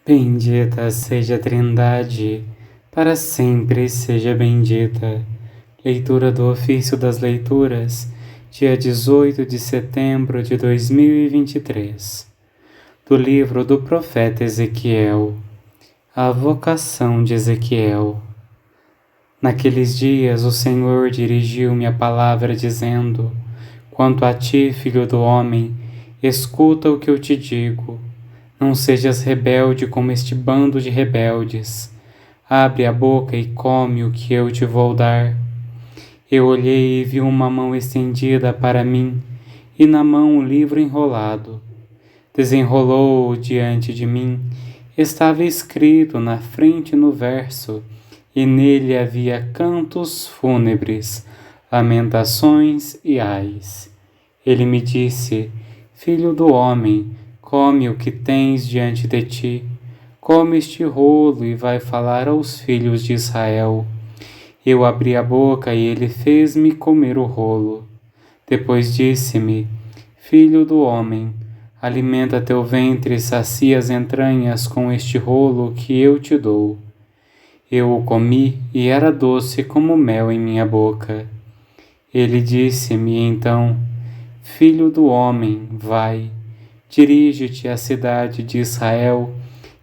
Bendita seja a Trindade, para sempre seja bendita. Leitura do Ofício das Leituras, dia 18 de setembro de 2023. Do livro do profeta Ezequiel. A vocação de Ezequiel. Naqueles dias o Senhor dirigiu-me a palavra dizendo: Quanto a ti, filho do homem, escuta o que eu te digo. Não sejas rebelde como este bando de rebeldes. Abre a boca e come o que eu te vou dar. Eu olhei e vi uma mão estendida para mim, e na mão um livro enrolado. Desenrolou-o diante de mim. Estava escrito na frente no verso, e nele havia cantos fúnebres, lamentações e ais. Ele me disse: Filho do homem, come o que tens diante de ti, come este rolo e vai falar aos filhos de Israel. Eu abri a boca e ele fez-me comer o rolo. Depois disse-me: Filho do homem, alimenta teu ventre e sacia as entranhas com este rolo que eu te dou. Eu o comi e era doce como mel em minha boca. Ele disse-me então: Filho do homem, vai, dirige-te à cidade de Israel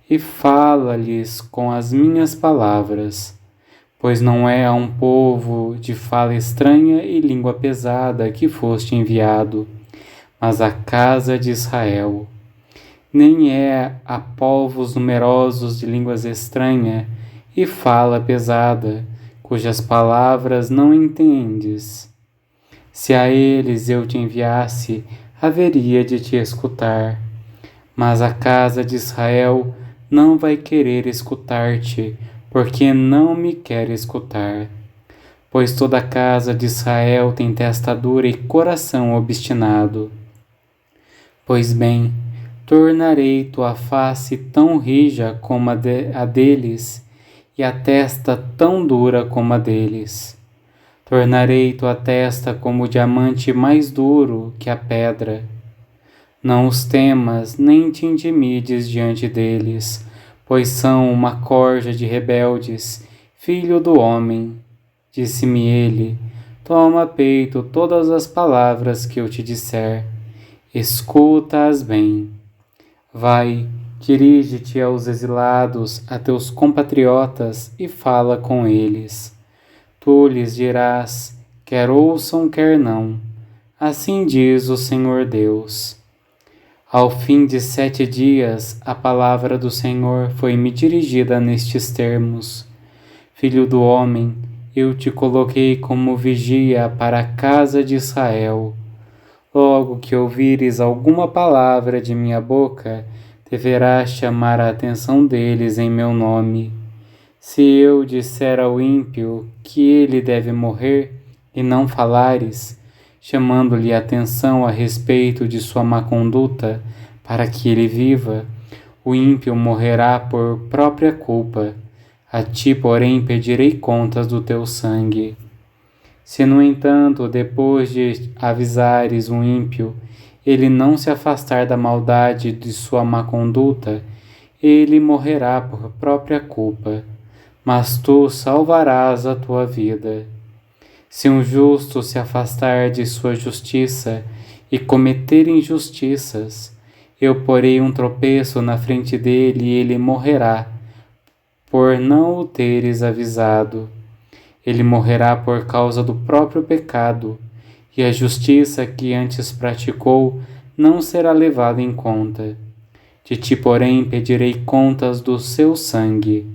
e fala-lhes com as minhas palavras, pois não é a um povo de fala estranha e língua pesada que foste enviado, mas à casa de Israel. Nem é a povos numerosos de línguas estranhas e fala pesada, cujas palavras não entendes. Se a eles eu te enviasse, haveria de te escutar. Mas a casa de Israel não vai querer escutar-te, porque não me quer escutar. Pois toda a casa de Israel tem testa dura e coração obstinado. Pois bem, tornarei tua face tão rija como a deles, e a testa tão dura como a deles. Tornarei tua testa como o diamante mais duro que a pedra. Não os temas, nem te intimides diante deles, pois são uma corja de rebeldes. Filho do homem, disse-me ele, toma a peito todas as palavras que eu te disser. Escuta-as bem. Vai, dirige-te aos exilados, a teus compatriotas, e fala com eles. Tu lhes dirás, quer ouçam, quer não. Assim diz o Senhor Deus. Ao fim de 7 dias, a palavra do Senhor foi-me dirigida nestes termos: Filho do homem, eu te coloquei como vigia para a casa de Israel. Logo que ouvires alguma palavra de minha boca, deverás chamar a atenção deles em meu nome. Se eu disser ao ímpio que ele deve morrer, e não falares, chamando-lhe atenção a respeito de sua má conduta, para que ele viva, o ímpio morrerá por própria culpa. A ti, porém, pedirei contas do teu sangue. Se, no entanto, depois de avisares o ímpio, ele não se afastar da maldade de sua má conduta, ele morrerá por própria culpa, mas tu salvarás a tua vida. Se um justo se afastar de sua justiça e cometer injustiças, eu porei um tropeço na frente dele e ele morrerá, por não o teres avisado. Ele morrerá por causa do próprio pecado, e a justiça que antes praticou não será levada em conta. De ti, porém, pedirei contas do seu sangue.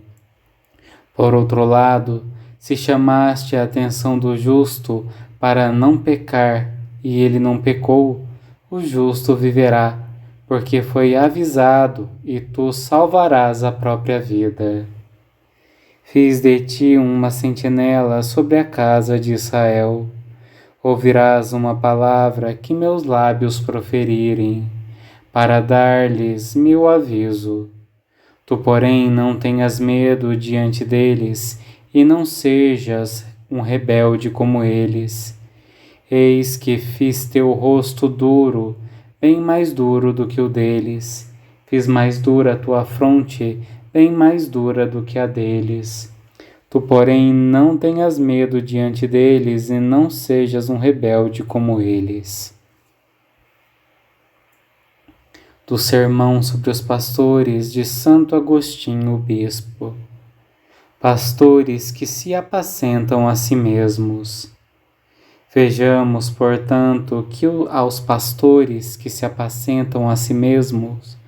Por outro lado, se chamaste a atenção do justo para não pecar, e ele não pecou, o justo viverá, porque foi avisado, e tu salvarás a própria vida. Fiz de ti uma sentinela sobre a casa de Israel. Ouvirás uma palavra que meus lábios proferirem, para dar-lhes meu aviso. Tu, porém, não tenhas medo diante deles, e não sejas um rebelde como eles. Eis que fiz teu rosto duro, bem mais duro do que o deles. Fiz mais dura a tua fronte, bem mais dura do que a deles. Tu, porém, não tenhas medo diante deles e não sejas um rebelde como eles. Do Sermão sobre os Pastores de Santo Agostinho Bispo. Pastores que se apacentam a si mesmos. Vejamos, portanto, que aos pastores que se apacentam a si mesmos,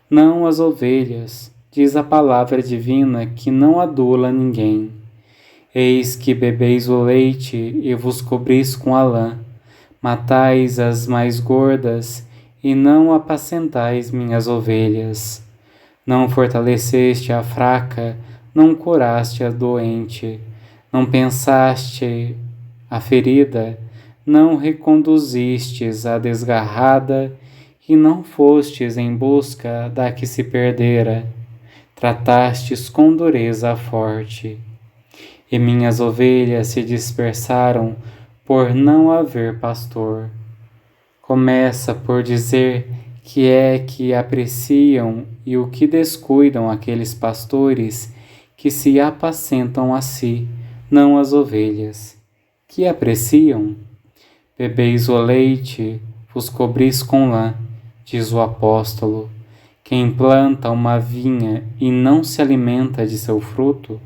não as ovelhas, diz a palavra divina que não adula ninguém. Eis que bebeis o leite e vos cobris com a lã, matais as mais gordas e não apacentais minhas ovelhas. Não fortaleceste a fraca, não curaste a doente, não pensaste a ferida, não reconduzistes a desgarrada e não fostes em busca da que se perdera. Tratastes com dureza a forte. E minhas ovelhas se dispersaram por não haver pastor. Começa por dizer que é que apreciam e o que descuidam aqueles pastores que se apacentam a si, não as ovelhas. Que apreciam? Bebeis o leite, vos cobris com lã, diz o apóstolo. Quem planta uma vinha e não se alimenta de seu fruto?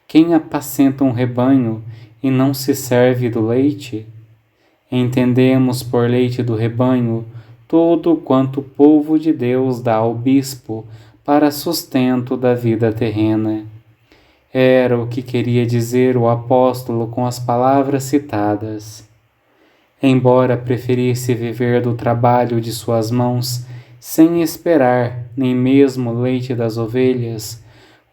Quem apacenta um rebanho e não se serve do leite? Entendemos por leite do rebanho tudo quanto o povo de Deus dá ao bispo para sustento da vida terrena. Era o que queria dizer o apóstolo com as palavras citadas. Embora preferisse viver do trabalho de suas mãos, sem esperar nem mesmo o leite das ovelhas,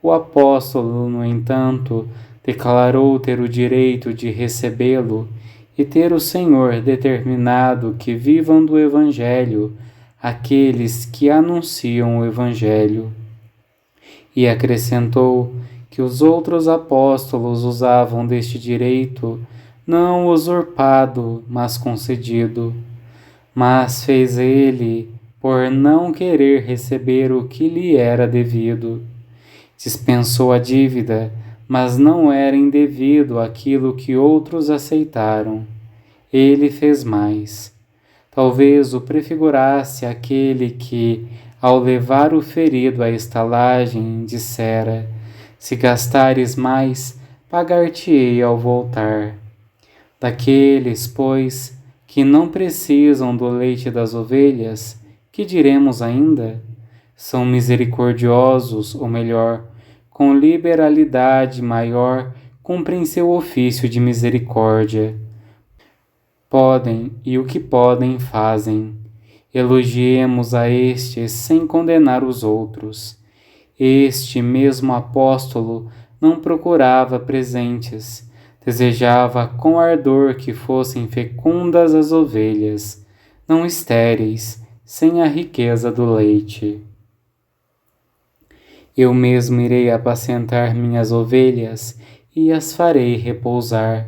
o apóstolo, no entanto, declarou ter o direito de recebê-lo e ter o Senhor determinado que vivam do Evangelho aqueles que anunciam o Evangelho. E acrescentou que os outros apóstolos usavam deste direito, não usurpado, mas concedido. Mas fez ele por não querer receber o que lhe era devido. Dispensou a dívida, mas não era indevido aquilo que outros aceitaram. Ele fez mais. Talvez o prefigurasse aquele que, ao levar o ferido à estalagem, dissera: se gastares mais, pagar-te-ei ao voltar. Daqueles, pois, que não precisam do leite das ovelhas, que diremos ainda? São misericordiosos, ou melhor, com liberalidade maior, cumprem seu ofício de misericórdia. Podem, e o que podem fazem. Elogiemos a estes sem condenar os outros. Este mesmo apóstolo não procurava presentes, desejava com ardor que fossem fecundas as ovelhas, não estéreis, sem a riqueza do leite. Eu mesmo irei apacentar minhas ovelhas e as farei repousar.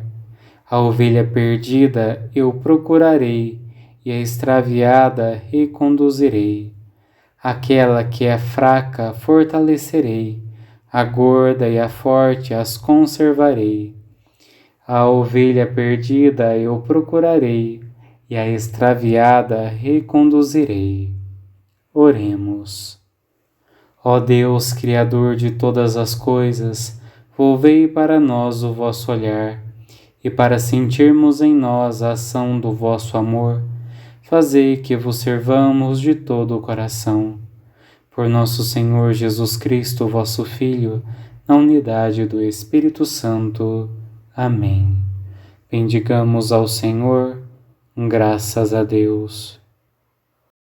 A ovelha perdida eu procurarei e a extraviada reconduzirei. Aquela que é fraca fortalecerei, a gorda e a forte as conservarei. A ovelha perdida eu procurarei e a extraviada reconduzirei. Oremos. Ó Deus, Criador de todas as coisas, volvei para nós o vosso olhar, e para sentirmos em nós a ação do vosso amor, fazei que vos servamos de todo o coração. Por nosso Senhor Jesus Cristo, vosso Filho, na unidade do Espírito Santo. Amém. Bendigamos ao Senhor, graças a Deus.